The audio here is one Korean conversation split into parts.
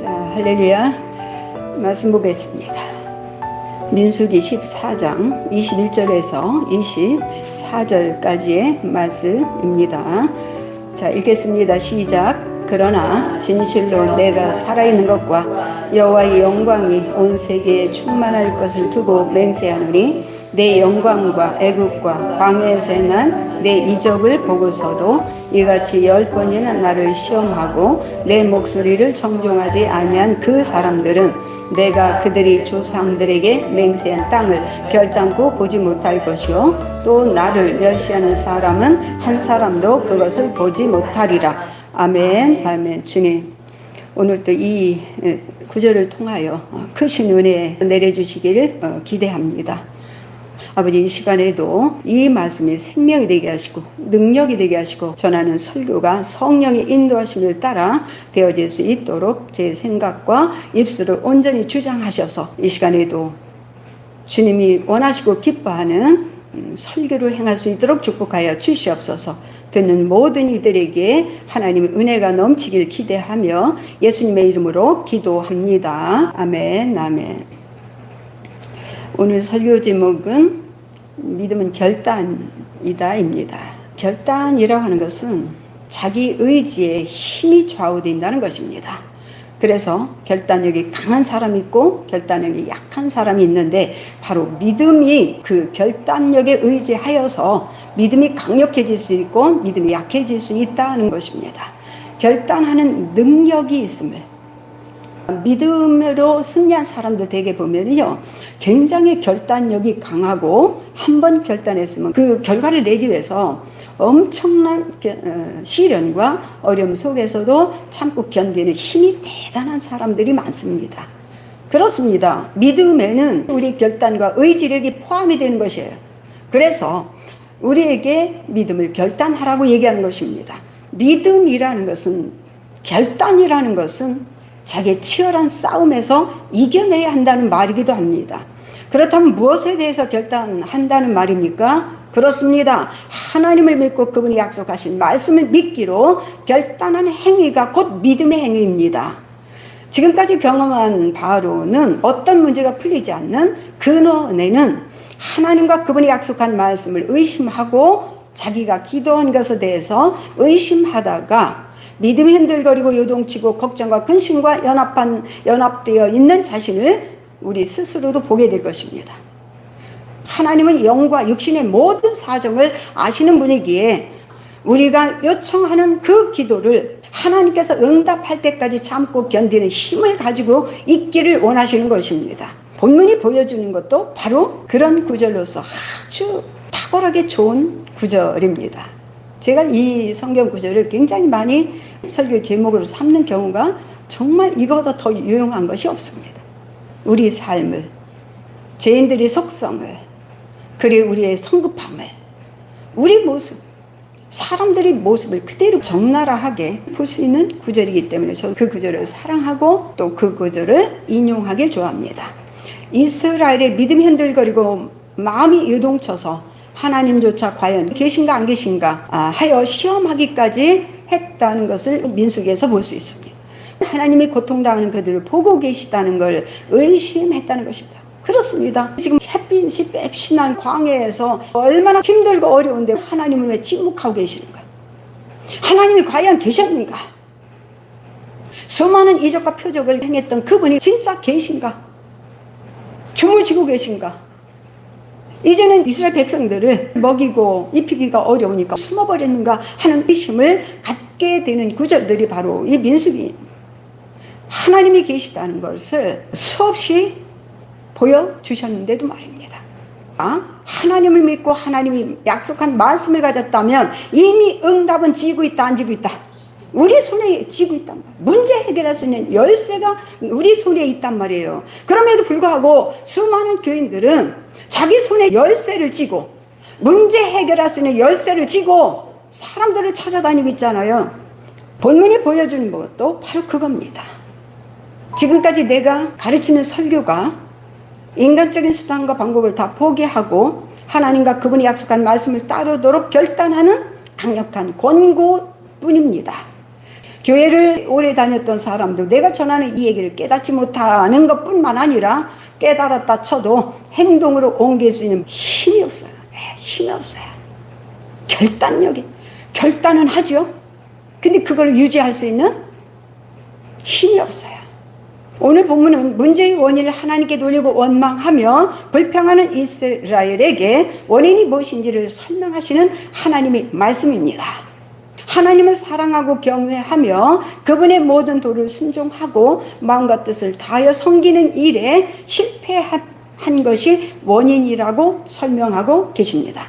자, 할렐루야. 말씀 보겠습니다. 민수기 14장 21절에서 24절까지의 말씀입니다. 자, 읽겠습니다. 시작. 그러나 진실로 내가 살아있는 것과 여호와의 영광이 온 세계에 충만할 것을 두고 맹세하노니 내 영광과 애국과 광야에서 행한 내 이적을 보고서도 이같이 10번이나 나를 시험하고 내 목소리를 청종하지 아니한 그 사람들은 내가 그들이 조상들에게 맹세한 땅을 결단코 보지 못할 것이요 또 나를 멸시하는 사람은 한 사람도 그것을 보지 못하리라. 아멘. 아멘. 주님, 오늘 또 이 구절을 통하여 크신 은혜 내려주시기를 기대합니다. 아버지, 이 시간에도 이 말씀이 생명이 되게 하시고 능력이 되게 하시고 전하는 설교가 성령의 인도하심을 따라 되어질 수 있도록 제 생각과 입술을 온전히 주장하셔서 이 시간에도 주님이 원하시고 기뻐하는 설교를 행할 수 있도록 축복하여 주시옵소서. 듣는 모든 이들에게 하나님의 은혜가 넘치길 기대하며 예수님의 이름으로 기도합니다. 아멘. 아멘. 오늘 설교 제목은 믿음은 결단이다입니다. 결단이라고 하는 것은 자기 의지에 힘이 좌우된다는 것입니다. 그래서 결단력이 강한 사람이 있고 결단력이 약한 사람이 있는데 바로 믿음이 그 결단력에 의지하여서 믿음이 강력해질 수 있고 믿음이 약해질 수 있다는 것입니다. 결단하는 능력이 있음을 믿음으로 승리한 사람들 되게 보면요, 굉장히 결단력이 강하고 한번 결단했으면 그 결과를 내기 위해서 엄청난 시련과 어려움 속에서도 참고 견디는 힘이 대단한 사람들이 많습니다. 그렇습니다. 믿음에는 우리 결단과 의지력이 포함이 되는 것이에요. 그래서 우리에게 믿음을 결단하라고 얘기하는 것입니다. 믿음이라는 것은, 결단이라는 것은 자기의 치열한 싸움에서 이겨내야 한다는 말이기도 합니다. 그렇다면 무엇에 대해서 결단한다는 말입니까? 그렇습니다. 하나님을 믿고 그분이 약속하신 말씀을 믿기로 결단하는 행위가 곧 믿음의 행위입니다. 지금까지 경험한 바로는 어떤 문제가 풀리지 않는 근원에는 하나님과 그분이 약속한 말씀을 의심하고 자기가 기도한 것에 대해서 의심하다가 믿음이 흔들거리고 요동치고 걱정과 근심과 연합되어 있는 자신을 우리 스스로도 보게 될 것입니다. 하나님은 영과 육신의 모든 사정을 아시는 분이기에 우리가 요청하는 그 기도를 하나님께서 응답할 때까지 참고 견디는 힘을 가지고 있기를 원하시는 것입니다. 본문이 보여주는 것도 바로 그런 구절로서 아주 탁월하게 좋은 구절입니다. 제가 이 성경 구절을 굉장히 많이 설교 제목으로 삼는 경우가 정말 이거보다 더 유용한 것이 없습니다. 우리 삶을, 죄인들의 속성을, 그리고 우리의 성급함을, 우리 모습, 사람들의 모습을 그대로 적나라하게 볼 수 있는 구절이기 때문에 저는 그 구절을 사랑하고 또 그 구절을 인용하길 좋아합니다. 이스라엘의 믿음이 흔들거리고 마음이 요동쳐서 하나님조차 과연 계신가 안 계신가 하여 시험하기까지 했다는 것을 민수기에서 볼 수 있습니다. 하나님이 고통당하는 그들을 보고 계시다는 걸 의심했다는 것입니다. 그렇습니다. 지금 햇빛이 빽신한 광야에서 얼마나 힘들고 어려운데 하나님은 왜 침묵하고 계시는가? 하나님이 과연 계셨는가? 수많은 이적과 표적을 행했던 그분이 진짜 계신가? 춤을 지고 계신가? 이제는 이스라엘 백성들을 먹이고 입히기가 어려우니까 숨어버렸는가 하는 의심을 갖게 되는 구절들이 바로 이 민수기. 하나님이 계시다는 것을 수없이 보여주셨는데도 말입니다. 하나님을 믿고 하나님이 약속한 말씀을 가졌다면 이미 응답은 지고 있다, 안 지고 있다? 우리 손에 쥐고 있단 말이에요. 문제 해결할 수 있는 열쇠가 우리 손에 있단 말이에요. 그럼에도 불구하고 수많은 교인들은 자기 손에 열쇠를 쥐고 문제 해결할 수 있는 열쇠를 쥐고 사람들을 찾아다니고 있잖아요. 본문이 보여주는 것도 바로 그겁니다. 지금까지 내가 가르치는 설교가 인간적인 수단과 방법을 다 포기하고 하나님과 그분이 약속한 말씀을 따르도록 결단하는 강력한 권고뿐입니다. 교회를 오래 다녔던 사람도 내가 전하는 이 얘기를 깨닫지 못하는 것뿐만 아니라 깨달았다 쳐도 행동으로 옮길 수 있는 힘이 없어요. 힘이 없어요. 결단은 하죠. 근데 그걸 유지할 수 있는 힘이 없어요. 오늘 본문은 문제의 원인을 하나님께 돌리고 원망하며 불평하는 이스라엘에게 원인이 무엇인지를 설명하시는 하나님의 말씀입니다. 하나님을 사랑하고 경외하며 그분의 모든 도를 순종하고 마음과 뜻을 다하여 섬기는 일에 실패한 것이 원인이라고 설명하고 계십니다.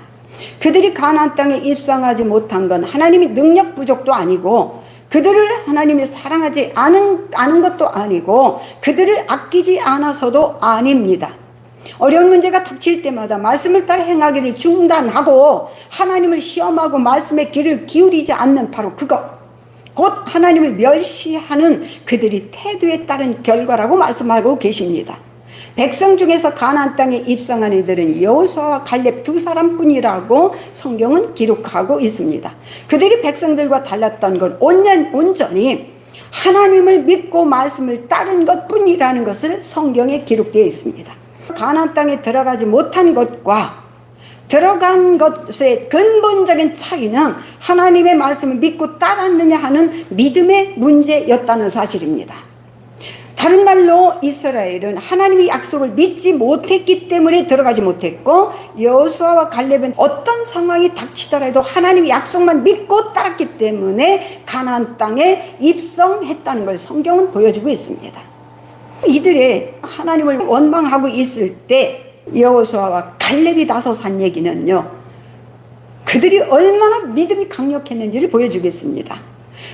그들이 가나안 땅에 입성하지 못한 건 하나님의 능력 부족도 아니고 그들을 하나님이 사랑하지 않은 것도 아니고 그들을 아끼지 않아서도 아닙니다. 어려운 문제가 닥칠 때마다 말씀을 따라 행하기를 중단하고 하나님을 시험하고 말씀의 귀를 기울이지 않는 바로 그것, 곧 하나님을 멸시하는 그들이 태도에 따른 결과라고 말씀하고 계십니다. 백성 중에서 가나안 땅에 입성한 이들은 여호수아와 갈렙 두 사람뿐이라고 성경은 기록하고 있습니다. 그들이 백성들과 달랐던 건 온전히 하나님을 믿고 말씀을 따른 것뿐이라는 것을 성경에 기록되어 있습니다. 가나안 땅에 들어가지 못한 것과 들어간 것의 근본적인 차이는 하나님의 말씀을 믿고 따랐느냐 하는 믿음의 문제였다는 사실입니다. 다른 말로 이스라엘은 하나님의 약속을 믿지 못했기 때문에 들어가지 못했고 여호수아와 갈렙은 어떤 상황이 닥치더라도 하나님의 약속만 믿고 따랐기 때문에 가나안 땅에 입성했다는 걸 성경은 보여주고 있습니다. 이들의 하나님을 원망하고 있을 때 여호수아와 갈렙이 나서서 한 얘기는요, 그들이 얼마나 믿음이 강력했는지를 보여주겠습니다.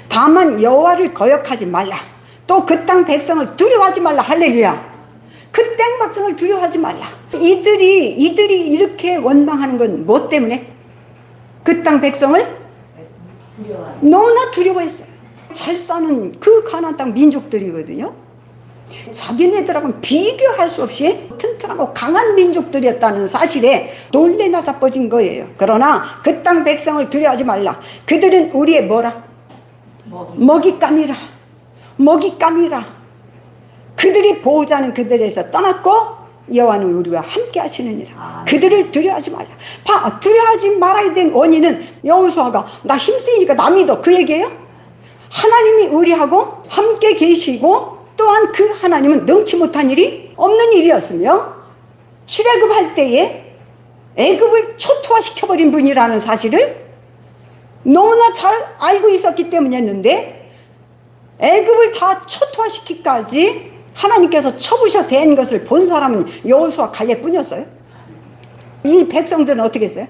다만 여호와를 거역하지 말라, 또 그 땅 백성을 두려워하지 말라. 할렐루야. 그 땅 백성을 두려워하지 말라. 이들이 이렇게 원망하는 건 뭐 때문에? 그 땅 백성을 너무나 두려워했어요. 잘 사는 그 가나안 땅 민족들이거든요. 자기네들하고는 비교할 수 없이 튼튼하고 강한 민족들이었다는 사실에 놀래나 자빠진 거예요. 그러나 그 땅 백성을 두려워하지 말라. 그들은 우리의 뭐라? 먹잇감이라. 그들이 보호자는 그들에서 떠났고 여호와는 우리와 함께 하시느니라. 그들을 두려워하지 말라. 두려워하지 말아야 된 원인은 여호수아가 나 힘쓰니까 나 믿어, 그 얘기예요? 하나님이 우리하고 함께 계시고 또한 그 하나님은 능치 못한 일이 없는 일이었으며 출애굽할 때에 애굽을 초토화시켜버린 분이라는 사실을 너무나 잘 알고 있었기 때문이었는데 애굽을 다 초토화시키기까지 하나님께서 쳐부셔 댄 것을 본 사람은 여호수아 갈렙뿐이었어요. 이 백성들은 어떻게 했어요?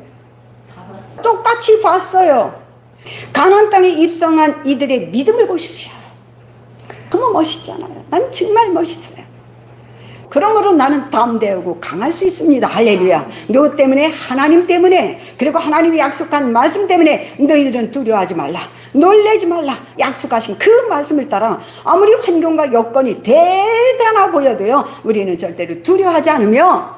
똑같이 봤어요. 가나안 땅에 입성한 이들의 믿음을 보십시오. 너무 멋있잖아요. 난 정말 멋있어요. 그러므로 나는 담대하고 강할 수 있습니다. 할렐루야. 누구 때문에? 하나님 때문에. 그리고 하나님이 약속한 말씀 때문에 너희들은 두려워하지 말라, 놀라지 말라. 약속하신 그 말씀을 따라 아무리 환경과 여건이 대단하 보여도요, 우리는 절대로 두려워하지 않으며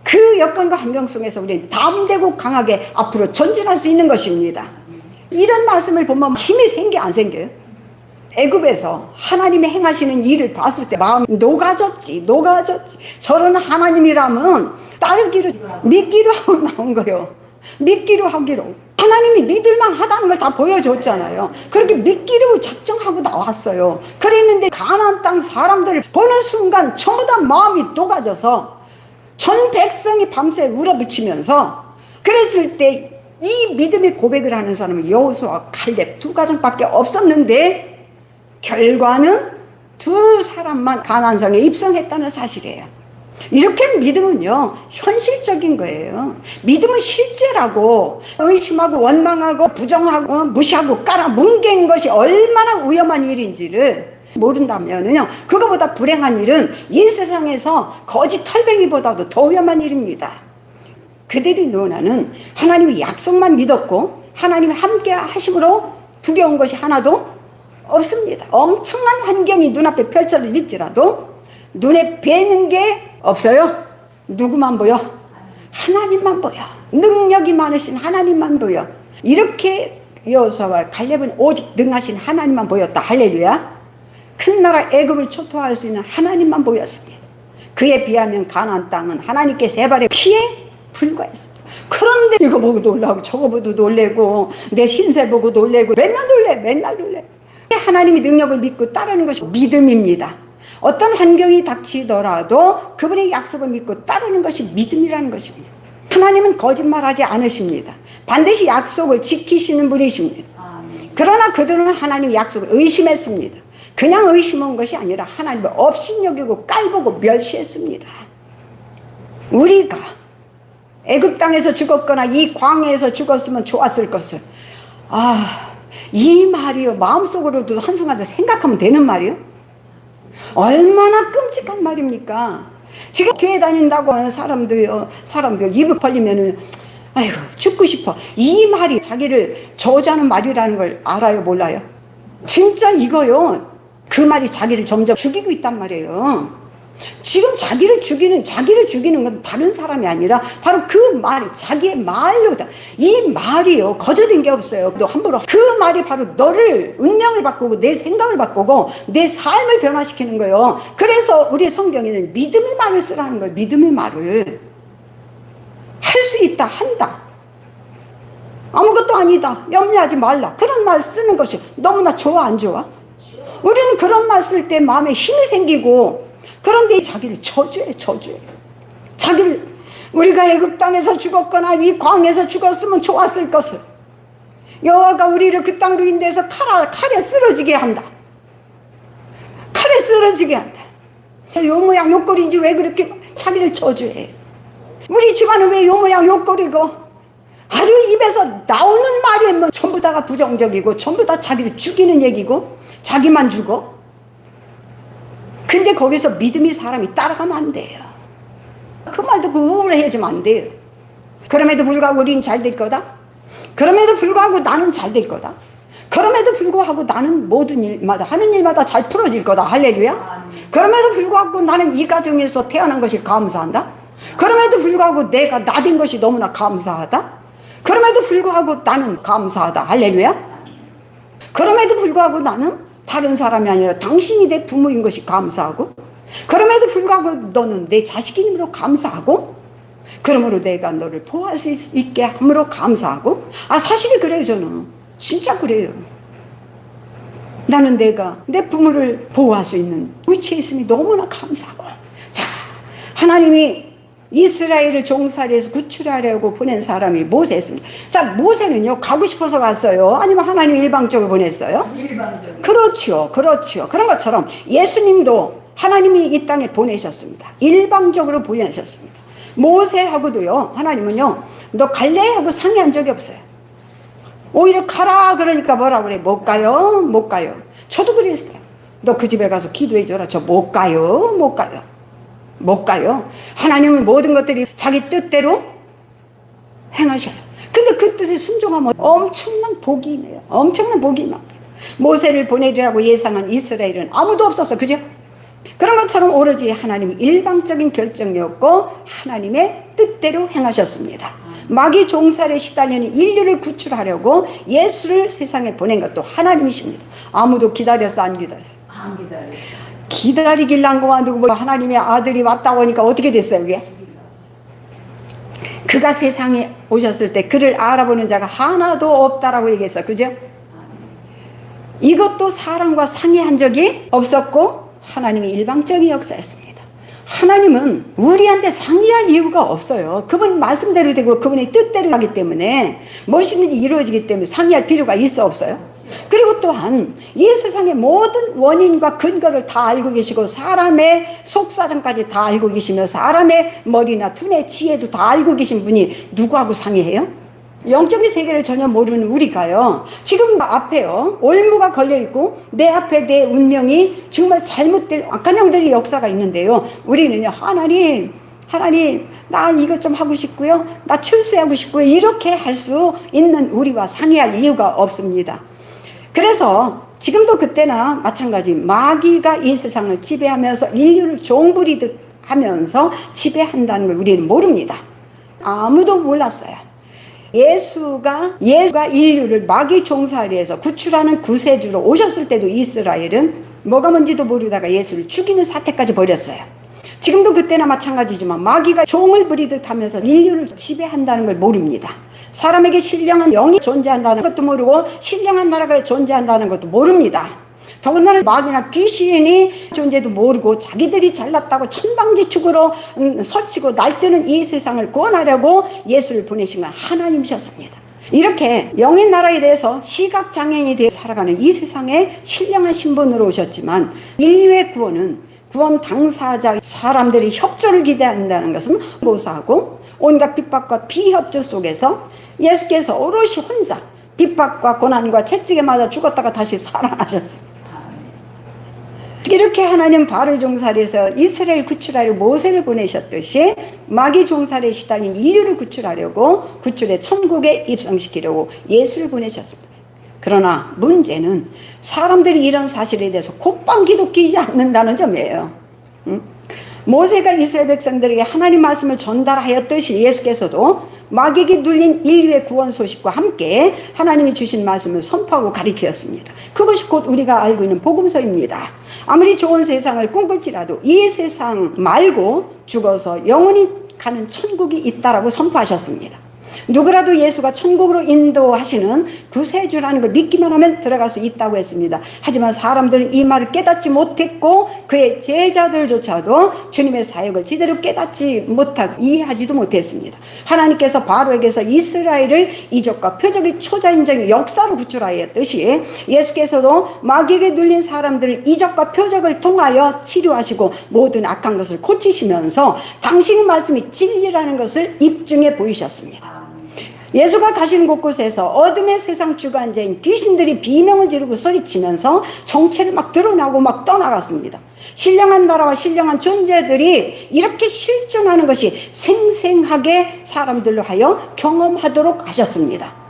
그 여건과 환경 속에서 우리는 담대고 강하게 앞으로 전진할 수 있는 것입니다. 이런 말씀을 보면 힘이 생겨 안 생겨요? 애굽에서 하나님이 행하시는 일을 봤을 때 마음이 녹아졌지. 저런 하나님이라면 따르기로 믿기로 하고 나온 거예요. 믿기로 하기로. 하나님이 믿을만 하다는 걸 다 보여줬잖아요. 그렇게 믿기로 작정하고 나왔어요. 그랬는데 가나안 땅 사람들을 보는 순간 전부 다 마음이 녹아져서 전 백성이 밤새 울어붙이면서, 그랬을 때 이 믿음의 고백을 하는 사람은 여호수아와 갈렙 두 가정밖에 없었는데 결과는 두 사람만 가나안 성에 입성했다는 사실이에요. 이렇게 믿음은요, 현실적인 거예요. 믿음은 실제라고. 의심하고 원망하고 부정하고 무시하고 깔아뭉갠 것이 얼마나 위험한 일인지를 모른다면요, 그거보다 불행한 일은 이 세상에서 거짓 털뱅이보다도 더 위험한 일입니다. 그들이 논하는 하나님의 약속만 믿었고 하나님이 함께 하심으로 두려운 것이 하나도 없습니다. 엄청난 환경이 눈앞에 펼쳐질지라도 눈에 뵈는 게 없어요. 누구만 보여? 하나님만 보여. 능력이 많으신 하나님만 보여. 이렇게 여호수아와 갈렙은 오직 능하신 하나님만 보였다. 할렐루야. 큰 나라 애굽을 초토할 수 있는 하나님만 보였습니다. 그에 비하면 가나안 땅은 하나님께 세 발의 피에 불과했습니다. 그런데 이거 보고 놀라고 저거 보고 놀래고 내 신세 보고 놀래고 맨날 놀래. 하나님의 능력을 믿고 따르는 것이 믿음입니다. 어떤 환경이 닥치더라도 그분의 약속을 믿고 따르는 것이 믿음이라는 것입니다. 하나님은 거짓말하지 않으십니다. 반드시 약속을 지키시는 분이십니다. 그러나 그들은 하나님의 약속을 의심했습니다. 그냥 의심한 것이 아니라 하나님을 업신여기고 깔보고 멸시했습니다. 우리가 애굽 땅에서 죽었거나 이 광야에서 죽었으면 좋았을 것을 이 말이요 마음속으로도 한순간도 생각하면 되는 말이요. 얼마나 끔찍한 말입니까? 지금 교회 다닌다고 하는 사람들 입을 벌리면은 아이고 죽고 싶어. 이 말이 자기를 저주하는 말이라는 걸 알아요 몰라요? 진짜 이거요. 그 말이 자기를 점점 죽이고 있단 말이에요. 지금 자기를 죽이는 건 다른 사람이 아니라 바로 그 말이 자기의 말로다. 이 말이요 거저된 게 없어요. 너 함부로 그 말이 바로 너를 운명을 바꾸고 내 생각을 바꾸고 내 삶을 변화시키는 거예요. 그래서 우리 성경에는 믿음의 말을 쓰라는 거예요. 믿음의 말을 할 수 있다 한다. 아무것도 아니다 염려하지 말라 그런 말 쓰는 것이 너무나 좋아 안 좋아? 우리는 그런 말 쓸 때 마음에 힘이 생기고 그런데 자기를 저주해. 자기를 우리가 애굽 땅에서 죽었거나 이 광에서 죽었으면 좋았을 것을 여호와가 우리를 그 땅으로 인도해서 칼에 쓰러지게 한다. 칼에 쓰러지게 한다. 요 모양 요 꼴인지 왜 그렇게 자기를 저주해. 우리 집안은 왜 요 모양 요 꼴이고 아주 입에서 나오는 말이 뭐 전부 다가 부정적이고 전부 다 자기를 죽이는 얘기고 자기만 죽어. 근데 거기서 믿음이 사람이 따라가면 안 돼요. 그 말 듣고 우울해지면 안 돼요. 그럼에도 불구하고 우리는 잘 될 거다. 그럼에도 불구하고 나는 잘 될 거다. 그럼에도 불구하고 나는 모든 일마다 하는 일마다 잘 풀어질 거다. 할렐루야. 그럼에도 불구하고 나는 이 가정에서 태어난 것이 감사한다. 그럼에도 불구하고 내가 나된 것이 너무나 감사하다. 그럼에도 불구하고 나는 감사하다. 할렐루야. 그럼에도 불구하고 나는 다른 사람이 아니라 당신이 내 부모인 것이 감사하고 그럼에도 불구하고 너는 내 자식이므로 감사하고 그러므로 내가 너를 보호할 수 있게 함으로 감사하고 사실이 그래요. 저는 진짜 그래요. 나는 내가 내 부모를 보호할 수 있는 위치에 있음이 너무나 감사하고 자 하나님이 이스라엘을 종살이에서 구출하려고 보낸 사람이 모세였습니다. 자, 모세는요 가고 싶어서 갔어요? 아니면 하나님 일방적으로 보냈어요? 일방적으로. 그렇죠. 그런 것처럼 예수님도 하나님이 이 땅에 보내셨습니다. 일방적으로 보내셨습니다. 모세하고도요 하나님은요 너 갈래? 하고 상의한 적이 없어요. 오히려 가라 그러니까 뭐라 그래? 못 가요. 저도 그랬어요. 너 그 집에 가서 기도해 줘라. 저 못 가요. 하나님은 모든 것들이 자기 뜻대로 행하셔요. 근데 그 뜻에 순종하면 엄청난 복이 임해요. 엄청난 복이 임합니다. 모세를 보내리라고 예상한 이스라엘은 아무도 없었어. 그죠? 그런 것처럼 오로지 하나님이 일방적인 결정이었고 하나님의 뜻대로 행하셨습니다. 마귀 종살에 시달리는 인류를 구출하려고 예수를 세상에 보낸 것도 하나님이십니다. 아무도 기다렸어 안 기다렸어? 안 기다렸어. 기다리길 한 거만 두고 하나님의 아들이 왔다고 하니까 어떻게 됐어요 그게? 그가 세상에 오셨을 때 그를 알아보는 자가 하나도 없다라고 얘기했어. 그죠? 이것도 사람과 상의한 적이 없었고 하나님의 일방적인 역사였습니다. 하나님은 우리한테 상의할 이유가 없어요. 그분 말씀대로 되고 그분의 뜻대로 하기 때문에 무엇이든지 이루어지기 때문에 상의할 필요가 있어 없어요? 그리고 또한 이 세상의 모든 원인과 근거를 다 알고 계시고 사람의 속사정까지 다 알고 계시며 사람의 머리나 두뇌 지혜도 다 알고 계신 분이 누구하고 상의해요? 영적인 세계를 전혀 모르는 우리가요 지금 앞에요 올무가 걸려있고 내 앞에 내 운명이 정말 잘못될 악한 영들의 역사가 있는데요 우리는요 하나님 나 이것 좀 하고 싶고요 나 출세하고 싶고요 이렇게 할 수 있는 우리와 상의할 이유가 없습니다. 그래서 지금도 그때나 마찬가지 마귀가 이 세상을 지배하면서 인류를 종부리듯 하면서 지배한다는 걸 우리는 모릅니다. 아무도 몰랐어요. 예수가 인류를 마귀 종살이에서 구출하는 구세주로 오셨을 때도 이스라엘은 뭐가 뭔지도 모르다가 예수를 죽이는 사태까지 벌였어요. 지금도 그때나 마찬가지지만 마귀가 종을 부리듯 하면서 인류를 지배한다는 걸 모릅니다. 사람에게 신령한 영이 존재한다는 것도 모르고 신령한 나라가 존재한다는 것도 모릅니다. 더군다나 마귀나 귀신이 존재도 모르고 자기들이 잘났다고 천방지축으로 설치고 날뛰는 이 세상을 구원하려고 예수를 보내신 건 하나님이셨습니다. 이렇게 영의 나라에 대해서 시각장애인이 되어 살아가는 이 세상에 신령한 신분으로 오셨지만 인류의 구원은 구원 당사자 사람들이 협조를 기대한다는 것은 모사하고 온갖 핍박과 비협조 속에서 예수께서 오롯이 혼자 핍박과 고난과 채찍에 맞아 죽었다가 다시 살아나셨습니다. 이렇게 하나님 바로 종살이에서 이스라엘 구출하려 모세를 보내셨듯이 마귀 종살이에 시달린 인류를 구출하려고 구출의 천국에 입성시키려고 예수를 보내셨습니다. 그러나 문제는 사람들이 이런 사실에 대해서 콧방귀도 끼지 않는다는 점이에요. 모세가 이스라엘 백성들에게 하나님 말씀을 전달하였듯이 예수께서도 마귀에게 눌린 인류의 구원 소식과 함께 하나님이 주신 말씀을 선포하고 가리키었습니다. 그것이 곧 우리가 알고 있는 복음서입니다. 아무리 좋은 세상을 꿈꿀지라도 이 세상 말고 죽어서 영원히 가는 천국이 있다라고 선포하셨습니다. 누구라도 예수가 천국으로 인도하시는 구세주라는 걸 믿기만 하면 들어갈 수 있다고 했습니다. 하지만 사람들은 이 말을 깨닫지 못했고 그의 제자들조차도 주님의 사역을 제대로 깨닫지 못하고 이해하지도 못했습니다. 하나님께서 바로에게서 이스라엘을 이적과 표적의 초자연적인 역사로 구출하였듯이 예수께서도 마귀에게 눌린 사람들을 이적과 표적을 통하여 치료하시고 모든 악한 것을 고치시면서 당신의 말씀이 진리라는 것을 입증해 보이셨습니다. 예수가 가시는 곳곳에서 어둠의 세상 주관자인 귀신들이 비명을 지르고 소리치면서 정체를 막 드러나고 막 떠나갔습니다. 신령한 나라와 신령한 존재들이 이렇게 실존하는 것이 생생하게 사람들로 하여 경험하도록 하셨습니다.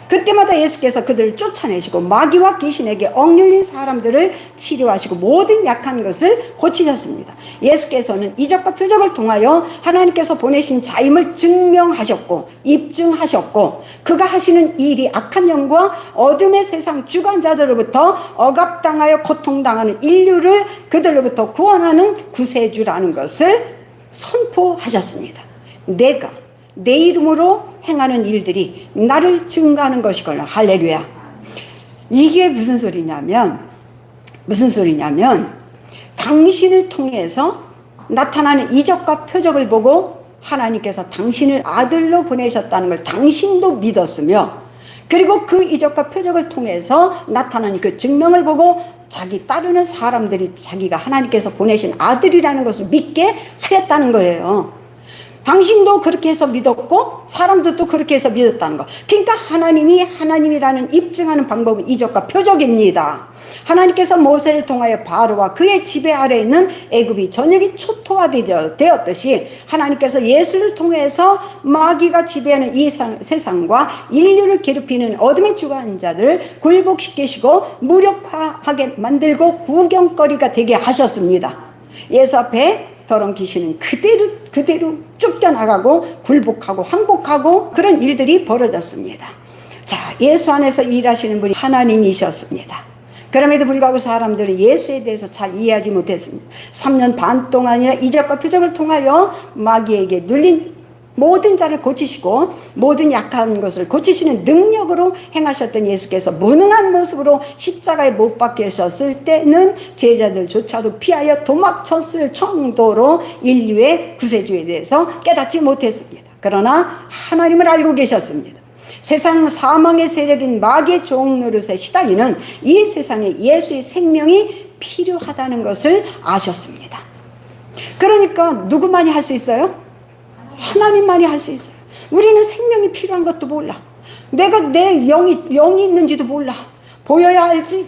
그때마다 예수께서 그들을 쫓아내시고 마귀와 귀신에게 억눌린 사람들을 치료하시고 모든 약한 것을 고치셨습니다. 예수께서는 이적과 표적을 통하여 하나님께서 보내신 자임을 증명하셨고 입증하셨고 그가 하시는 일이 악한 영과 어둠의 세상 주관자들로부터 억압당하여 고통당하는 인류를 그들로부터 구원하는 구세주라는 것을 선포하셨습니다. 내가 내 이름으로 행하는 일들이 나를 증거하는 것이거나 할렐루야. 이게 무슨 소리냐면 당신을 통해서 나타나는 이적과 표적을 보고 하나님께서 당신을 아들로 보내셨다는 걸 당신도 믿었으며 그리고 그 이적과 표적을 통해서 나타나는 그 증명을 보고 자기 따르는 사람들이 자기가 하나님께서 보내신 아들이라는 것을 믿게 하였다는 거예요. 당신도 그렇게 해서 믿었고 사람들도 그렇게 해서 믿었다는 거. 그러니까 하나님이 하나님이라는 입증하는 방법은 이적과 표적입니다. 하나님께서 모세를 통하여 바로와 그의 지배 아래에 있는 애굽이 전역이 초토화되었듯이 하나님께서 예수를 통해서 마귀가 지배하는 이 세상과 인류를 괴롭히는 어둠의 주관자들을 굴복시키시고 무력화하게 만들고 구경거리가 되게 하셨습니다. 예수 앞에 더러운 귀신은 그대로 쫓겨나가고 굴복하고 항복하고 그런 일들이 벌어졌습니다. 자, 예수 안에서 일하시는 분이 하나님이셨습니다. 그럼에도 불구하고 사람들은 예수에 대해서 잘 이해하지 못했습니다. 3년 반 동안이나 이적과 표적을 통하여 마귀에게 눌린 모든 자를 고치시고 모든 약한 것을 고치시는 능력으로 행하셨던 예수께서 무능한 모습으로 십자가에 못 박히셨을 때는 제자들조차도 피하여 도망쳤을 정도로 인류의 구세주에 대해서 깨닫지 못했습니다. 그러나 하나님을 알고 계셨습니다. 세상 사망의 세력인 마귀의 종노릇에 시달리는 이 세상에 예수의 생명이 필요하다는 것을 아셨습니다. 그러니까 누구만이 할 수 있어요? 하나님만이 할 수 있어요. 우리는 생명이 필요한 것도 몰라. 내가 내 영이 있는지도 몰라. 보여야 알지.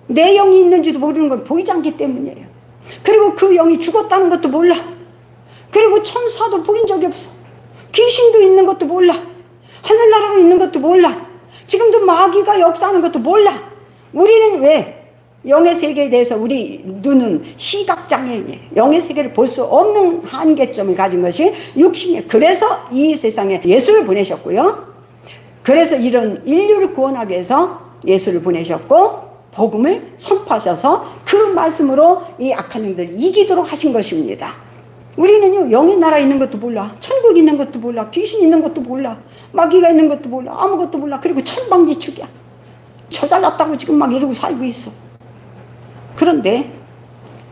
내 영이 있는지도 모르는 건 보이지 않기 때문이에요. 그리고 그 영이 죽었다는 것도 몰라. 그리고 천사도 보인 적이 없어. 귀신도 있는 것도 몰라. 하늘나라가 있는 것도 몰라. 지금도 마귀가 역사하는 것도 몰라. 우리는 왜? 영의 세계에 대해서 우리 눈은 시각장애인이에요. 영의 세계를 볼 수 없는 한계점을 가진 것이 육신이에요. 그래서 이 세상에 예수를 보내셨고요. 그래서 이런 인류를 구원하기 위해서 예수를 보내셨고 복음을 선포하셔서 그 말씀으로 이 악한 영들을 이기도록 하신 것입니다. 우리는요, 영의 나라 있는 것도 몰라, 천국 있는 것도 몰라, 귀신 있는 것도 몰라, 마귀가 있는 것도 몰라, 아무것도 몰라. 그리고 천방지축이야. 저 잘났다고 지금 막 이러고 살고 있어. 그런데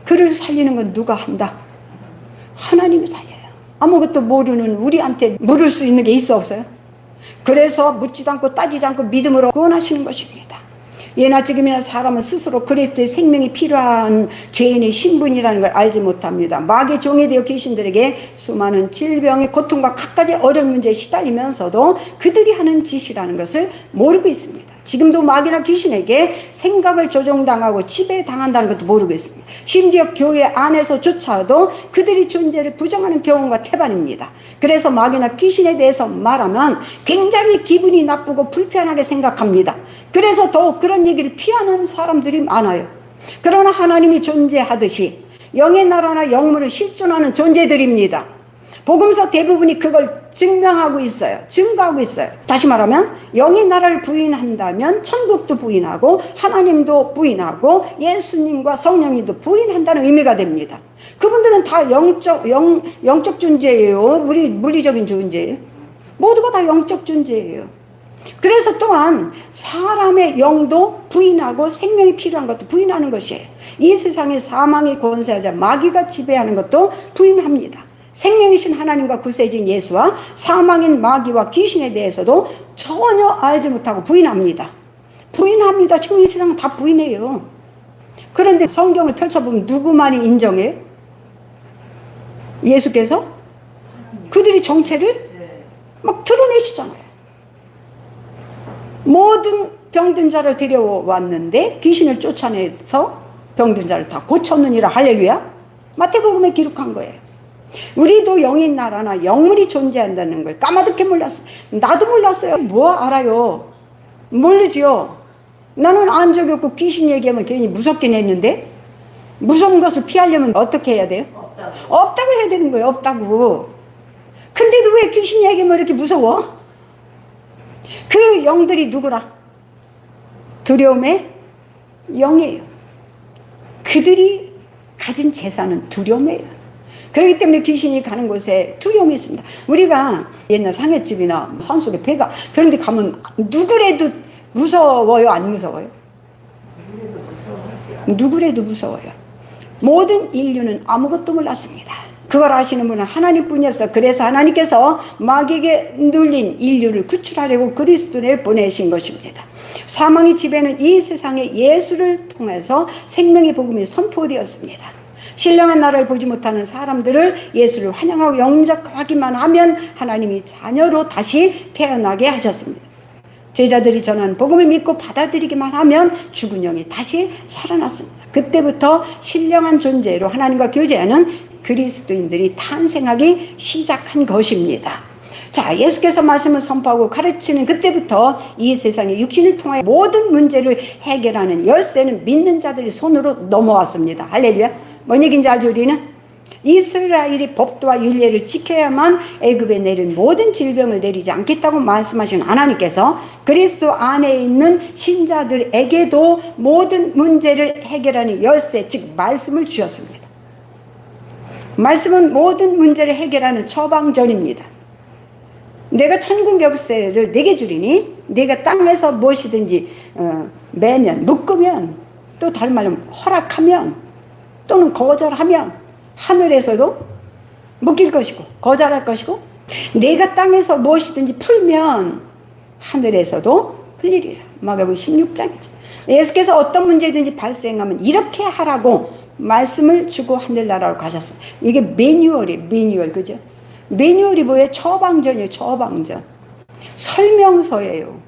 그를 살리는 건 누가 한다? 하나님이 살려요. 아무것도 모르는 우리한테 물을 수 있는 게 있어 없어요? 그래서 묻지도 않고 따지지 않고 믿음으로 구원하시는 것입니다. 예나 지금이나 사람은 스스로 그리스도의 생명이 필요한 죄인의 신분이라는 걸 알지 못합니다. 마귀의 종이 되어 귀신들에게 수많은 질병의 고통과 갖가지 어려운 문제에 시달리면서도 그들이 하는 짓이라는 것을 모르고 있습니다. 지금도 마귀나 귀신에게 생각을 조종당하고 지배당한다는 것도 모르고 있습니다. 심지어 교회 안에서조차도 그들의 존재를 부정하는 경우가 태반입니다. 그래서 마귀나 귀신에 대해서 말하면 굉장히 기분이 나쁘고 불편하게 생각합니다. 그래서 더욱 그런 얘기를 피하는 사람들이 많아요. 그러나 하나님이 존재하듯이 영의 나라나 영문을 실존하는 존재들입니다. 복음서 대부분이 그걸 증명하고 있어요. 증거하고 있어요. 다시 말하면 영의 나라를 부인한다면 천국도 부인하고 하나님도 부인하고 예수님과 성령님도 부인한다는 의미가 됩니다. 그분들은 다 영적 존재예요. 우리 물리적인 존재예요. 모두가 다 영적 존재예요. 그래서 또한 사람의 영도 부인하고 생명이 필요한 것도 부인하는 것이에요. 이 세상에 사망의 권세하자 마귀가 지배하는 것도 부인합니다. 생명이신 하나님과 구세주인 예수와 사망인 마귀와 귀신에 대해서도 전혀 알지 못하고 부인합니다. 부인합니다. 지금 이 세상은 다 부인해요. 그런데 성경을 펼쳐보면 누구만이 인정해요? 예수께서 그들의 정체를 막 드러내시잖아요. 모든 병든 자를 데려왔는데 귀신을 쫓아내서 병든 자를 다 고쳤느니라. 할렐루야. 마태복음에 기록한 거예요. 우리도 영의 나라나 영물이 존재한다는 걸 까마득히 몰랐어요. 나도 몰랐어요. 뭐 알아요? 모르지요. 나는 안 적이 없고 귀신 얘기하면 괜히 무섭긴 했는데 무서운 것을 피하려면 어떻게 해야 돼요? 없다고 해야 되는 거예요. 없다고. 근데도 왜 귀신 얘기하면 이렇게 무서워? 그 영들이 누구라? 두려움의 영이에요. 그들이 가진 재산은 두려움이에요. 그렇기 때문에 귀신이 가는 곳에 두려움이 있습니다. 우리가 옛날 상횟집이나 산속에 배가 그런 데 가면 누구래도 무서워요? 안 무서워요? 누구래도 무서워요. 모든 인류는 아무것도 몰랐습니다. 그걸 아시는 분은 하나님뿐이었어. 그래서 하나님께서 마귀에게 눌린 인류를 구출하려고 그리스도를 보내신 것입니다. 사망의 지배는 이 세상에 예수를 통해서 생명의 복음이 선포되었습니다. 신령한 나라를 보지 못하는 사람들을 예수를 환영하고 영접하기만 하면 하나님이 자녀로 다시 태어나게 하셨습니다. 제자들이 전한 복음을 믿고 받아들이기만 하면 죽은 영이 다시 살아났습니다. 그때부터 신령한 존재로 하나님과 교제하는 그리스도인들이 탄생하기 시작한 것입니다. 자, 예수께서 말씀을 선포하고 가르치는 그때부터 이 세상의 육신을 통하여 모든 문제를 해결하는 열쇠는 믿는 자들의 손으로 넘어왔습니다. 할렐루야. 뭔 얘기인지 알죠? 우리는 이스라엘이 법도와 율례를 지켜야만 애굽에 내린 모든 질병을 내리지 않겠다고 말씀하신 하나님께서 그리스도 안에 있는 신자들에게도 모든 문제를 해결하는 열쇠, 즉 말씀을 주셨습니다. 말씀은 모든 문제를 해결하는 처방전입니다. 내가 천국 열쇠를 내게 주리니 내가 땅에서 무엇이든지 매면, 묶으면, 또 다른 말로 허락하면, 또는 거절하면 하늘에서도 묶일 것이고 거절할 것이고, 내가 땅에서 무엇이든지 풀면 하늘에서도 풀리리라. 마가복음 16장이죠. 예수께서 어떤 문제든지 발생하면 이렇게 하라고 말씀을 주고 하늘나라로 가셨습니다. 이게 매뉴얼이에요. 매뉴얼. 그죠? 매뉴얼이 뭐예요? 처방전이에요. 처방전. 설명서예요.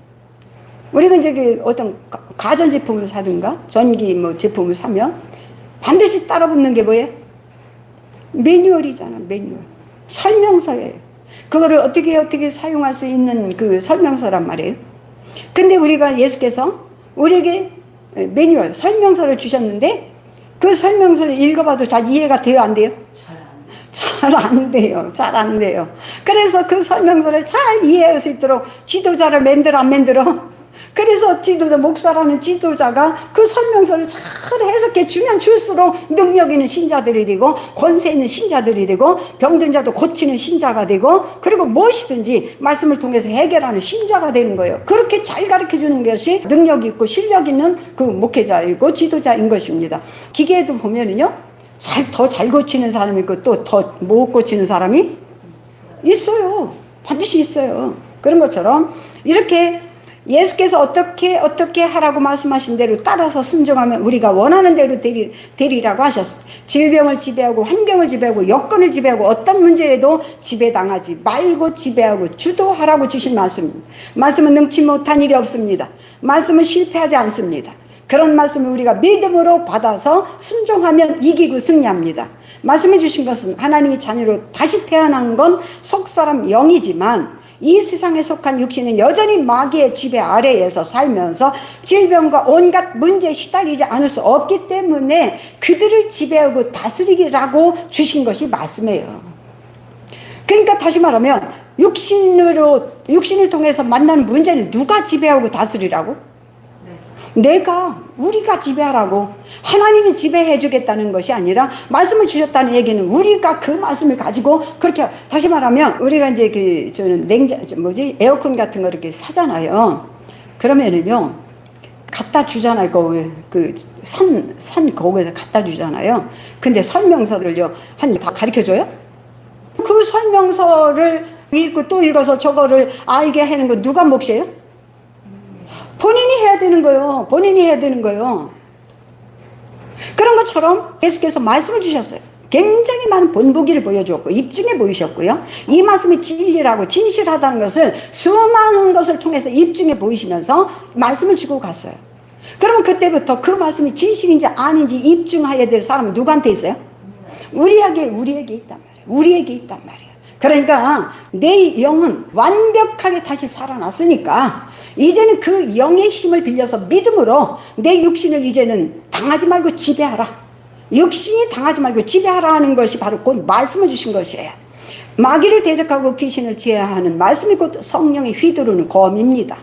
우리가 이제 그 어떤 가전제품을 사든가 전기 뭐 제품을 사면 반드시 따라 붙는 게 뭐예요? 매뉴얼이잖아. 매뉴얼. 설명서예요. 그거를 어떻게 사용할 수 있는 그 설명서란 말이에요. 근데 우리가 예수께서 우리에게 매뉴얼, 설명서를 주셨는데 그 설명서를 읽어봐도 잘 이해가 돼요? 안 돼요? 잘 잘 안 돼요. 잘 안 돼요. 그래서 그 설명서를 잘 이해할 수 있도록 지도자를 만들어 안 만들어? 그래서 지도자, 목사라는 지도자가 그 설명서를 잘 해석해 주면 줄수록 능력 있는 신자들이 되고, 권세 있는 신자들이 되고, 병든 자도 고치는 신자가 되고, 그리고 무엇이든지 말씀을 통해서 해결하는 신자가 되는 거예요. 그렇게 잘 가르쳐 주는 것이 능력 있고 실력 있는 그 목회자이고 지도자인 것입니다. 기계에도 보면은요, 더 잘 고치는 사람이 있고 또 더 못 고치는 사람이 있어요. 반드시 있어요. 그런 것처럼 이렇게 예수께서 어떻게 하라고 말씀하신 대로 따라서 순종하면 우리가 원하는 대로 되리라고 하셨습니다. 질병을 지배하고 환경을 지배하고 여건을 지배하고 어떤 문제에도 지배당하지 말고 지배하고 주도하라고 주신 말씀입니다. 말씀은 능치 못한 일이 없습니다. 말씀은 실패하지 않습니다. 그런 말씀을 우리가 믿음으로 받아서 순종하면 이기고 승리합니다. 말씀해 주신 것은 하나님의 자녀로 다시 태어난 건 속사람 영이지만 이 세상에 속한 육신은 여전히 마귀의 지배 아래에서 살면서 질병과 온갖 문제에 시달리지 않을 수 없기 때문에 그들을 지배하고 다스리라고 주신 것이 말씀이에요. 그러니까 다시 말하면 육신을 통해서 만나는 문제는 누가 지배하고 다스리라고? 우리가 지배하라고. 하나님이 지배해 주겠다는 것이 아니라 말씀을 주셨다는 얘기는 우리가 그 말씀을 가지고 그렇게, 다시 말하면 우리가 이제 저는 에어컨 같은 거 이렇게 사잖아요. 그러면은요, 갖다 주잖아요. 산 거기서 갖다 주잖아요. 근데 설명서를요, 다 가르쳐 줘요? 그 설명서를 읽고 또 읽어서 저거를 알게 하는 거 누가 몫이에요? 본인이 해야 되는 거예요. 본인이 해야 되는 거예요. 그런 것처럼 예수께서 말씀을 주셨어요. 굉장히 많은 본보기를 보여주었고 입증해 보이셨고요. 이 말씀이 진리라고 진실하다는 것을 수많은 것을 통해서 입증해 보이시면서 말씀을 주고 갔어요. 그러면 그때부터 그 말씀이 진실인지 아닌지 입증해야 될 사람은 누구한테 있어요? 우리에게 있단 말이에요. 우리에게 있단 말이에요. 그러니까 내 영은 완벽하게 다시 살아났으니까 이제는 그 영의 힘을 빌려서 믿음으로 내 육신을 이제는 당하지 말고 지배하라. 육신이 당하지 말고 지배하라 하는 것이 바로 곧 말씀을 주신 것이에요. 마귀를 대적하고 귀신을 제어하는 말씀이 곧 성령이 휘두르는 검입니다.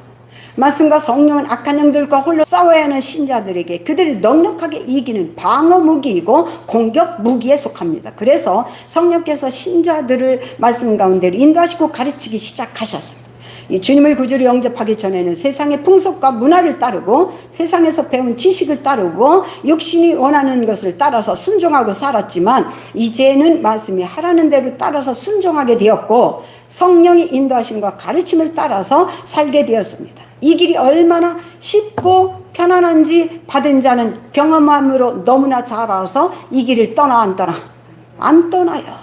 말씀과 성령은 악한 영들과 홀로 싸워야 하는 신자들에게 그들을 넉넉하게 이기는 방어 무기이고 공격 무기에 속합니다. 그래서 성령께서 신자들을 말씀 가운데로 인도하시고 가르치기 시작하셨습니다. 이 주님을 구주로 영접하기 전에는 세상의 풍속과 문화를 따르고 세상에서 배운 지식을 따르고 육신이 원하는 것을 따라서 순종하고 살았지만 이제는 말씀이 하라는 대로 따라서 순종하게 되었고 성령이 인도하심과 가르침을 따라서 살게 되었습니다. 이 길이 얼마나 쉽고 편안한지 받은 자는 경험함으로 너무나 잘 알아서 이 길을 떠나 안 떠나? 안 떠나요.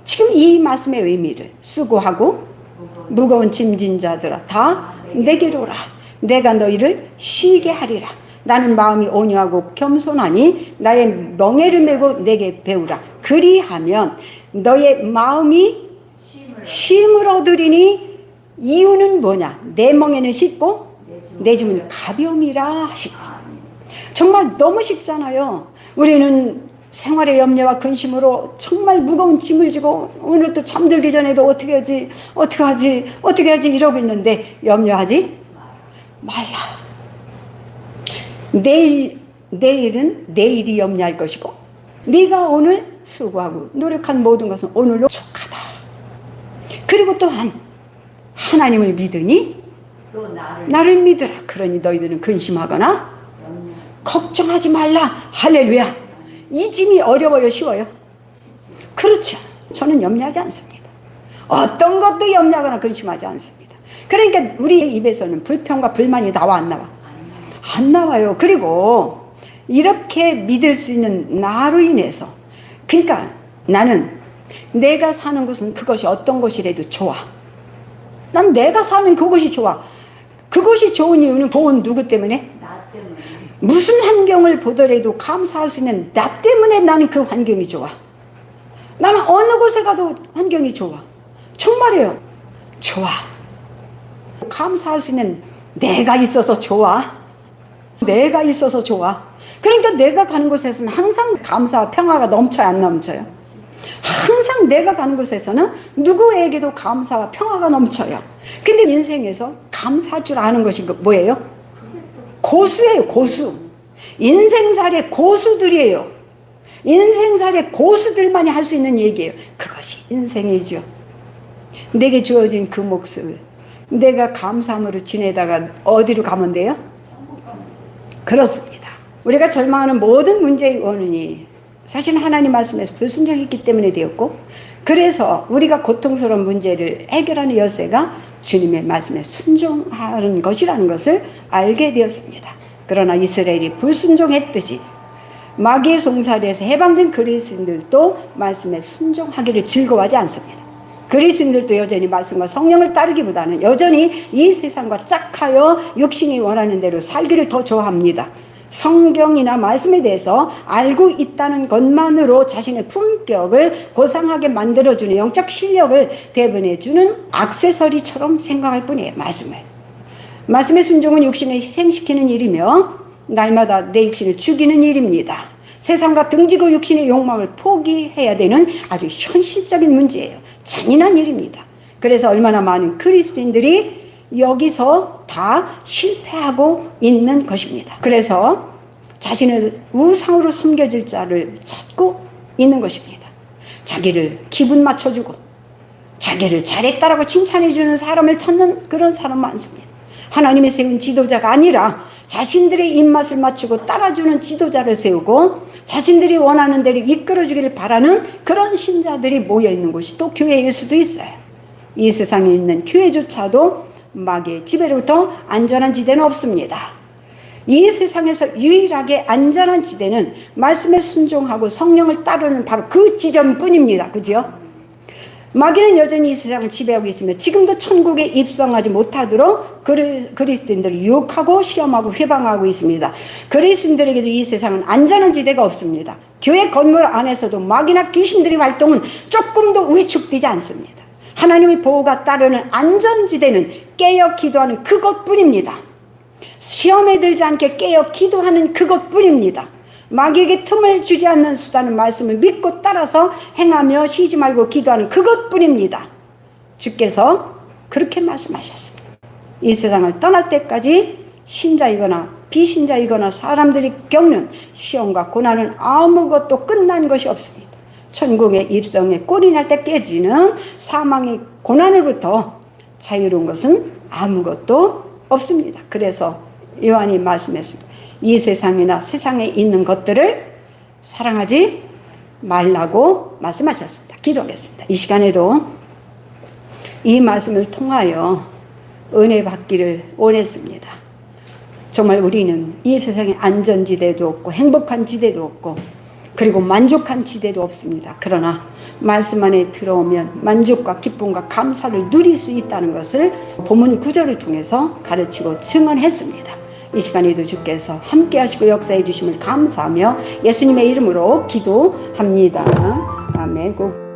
지금 이 말씀의 의미를 수고하고 무거운 짐진 자들아 다 내게로 오라. 내가 너희를 쉬게 하리라. 나는 마음이 온유하고 겸손하니 나의 멍에를 메고 내게 배우라. 그리하면 너의 마음이 쉼을 얻으리니 이유는 뭐냐? 내 멍에는 쉽고 내 짐은 가벼움이라 하시고. 정말 너무 쉽잖아요. 우리는 생활의 염려와 근심으로 정말 무거운 짐을 지고 오늘 또 잠들기 전에도 어떻게 하지 이러고 있는데 염려하지 말라. 내일은 내일이 염려할 것이고 네가 오늘 수고하고 노력한 모든 것은 오늘로 족하다. 그리고 또한 하나님을 믿으니 또 나를 믿으라. 그러니 너희들은 근심하거나 걱정하지 말라. 할렐루야. 이 짐이 어려워요, 쉬워요? 그렇죠. 저는 염려하지 않습니다. 어떤 것도 염려하거나 근심하지 않습니다. 그러니까 우리 입에서는 불평과 불만이 나와 안 나와? 안 나와요. 그리고 이렇게 믿을 수 있는 나로 인해서, 그러니까 나는 내가 사는 곳은 그것이 어떤 곳이라도 좋아. 난 내가 사는 그곳이 좋아. 그곳이 좋은 이유는 좋은 누구 때문에? 나 때문에. 무슨 환경을 보더라도 감사할 수 있는 나 때문에 나는 그 환경이 좋아. 나는 어느 곳에 가도 환경이 좋아. 정말이에요. 좋아. 감사할 수 있는 내가 있어서 좋아. 내가 있어서 좋아. 그러니까 내가 가는 곳에서는 항상 감사와 평화가 넘쳐요, 안 넘쳐요? 항상 내가 가는 곳에서는 누구에게도 감사와 평화가 넘쳐요. 근데 인생에서 감사할 줄 아는 것이 뭐예요? 고수예요. 고수. 인생살이의 고수들이에요. 인생살이의 고수들만이 할 수 있는 얘기예요. 그것이 인생이죠. 내게 주어진 그 몫을 내가 감사함으로 지내다가 어디로 가면 돼요? 그렇습니다. 우리가 절망하는 모든 문제의 원인이 사실 하나님 말씀에서 불순종했기 때문에 되었고, 그래서 우리가 고통스러운 문제를 해결하는 열쇠가 주님의 말씀에 순종하는 것이라는 것을 알게 되었습니다. 그러나 이스라엘이 불순종했듯이 마귀의 송사리에서 해방된 그리스도인들도 말씀에 순종하기를 즐거워하지 않습니다. 그리스도인들도 여전히 말씀과 성령을 따르기보다는 여전히 이 세상과 짝하여 육신이 원하는 대로 살기를 더 좋아합니다. 성경이나 말씀에 대해서 알고 있다는 것만으로 자신의 품격을 고상하게 만들어주는 영적 실력을 대변해주는 액세서리처럼 생각할 뿐이에요. 말씀의 순종은 육신을 희생시키는 일이며 날마다 내 육신을 죽이는 일입니다. 세상과 등지고 육신의 욕망을 포기해야 되는 아주 현실적인 문제예요. 잔인한 일입니다. 그래서 얼마나 많은 그리스도인들이 여기서 다 실패하고 있는 것입니다. 그래서 자신을 우상으로 섬겨질 자를 찾고 있는 것입니다. 자기를 기분 맞춰주고 자기를 잘했다라고 칭찬해주는 사람을 찾는 그런 사람 많습니다. 하나님이 세운 지도자가 아니라 자신들의 입맛을 맞추고 따라주는 지도자를 세우고 자신들이 원하는 대로 이끌어주기를 바라는 그런 신자들이 모여있는 곳이 또 교회일 수도 있어요. 이 세상에 있는 교회조차도 마귀의 지배로부터 안전한 지대는 없습니다. 이 세상에서 유일하게 안전한 지대는 말씀에 순종하고 성령을 따르는 바로 그 지점뿐입니다. 그죠? 마귀는 여전히 이 세상을 지배하고 있으며 지금도 천국에 입성하지 못하도록 그리스도인들을 유혹하고 시험하고 회방하고 있습니다. 그리스도인들에게도 이 세상은 안전한 지대가 없습니다. 교회 건물 안에서도 마귀나 귀신들의 활동은 조금도 위축되지 않습니다. 하나님의 보호가 따르는 안전지대는 깨어 기도하는 그것뿐입니다. 시험에 들지 않게 깨어 기도하는 그것뿐입니다. 마귀에게 틈을 주지 않는 수단은 말씀을 믿고 따라서 행하며 쉬지 말고 기도하는 그것뿐입니다. 주께서 그렇게 말씀하셨습니다. 이 세상을 떠날 때까지 신자이거나 비신자이거나 사람들이 겪는 시험과 고난은 아무것도 끝난 것이 없습니다. 천국의 입성에 꼴이 날 때 깨지는 사망의 고난으로부터 자유로운 것은 아무것도 없습니다. 그래서 요한이 말씀했습니다. 이 세상이나 세상에 있는 것들을 사랑하지 말라고 말씀하셨습니다. 기도하겠습니다. 이 시간에도 이 말씀을 통하여 은혜 받기를 원했습니다. 정말 우리는 이 세상에 안전지대도 없고 행복한 지대도 없고 그리고 만족한 지대도 없습니다. 그러나 말씀 안에 들어오면 만족과 기쁨과 감사를 누릴 수 있다는 것을 본문 구절을 통해서 가르치고 증언했습니다. 이 시간에도 주께서 함께 하시고 역사해 주심을 감사하며 예수님의 이름으로 기도합니다. 아멘.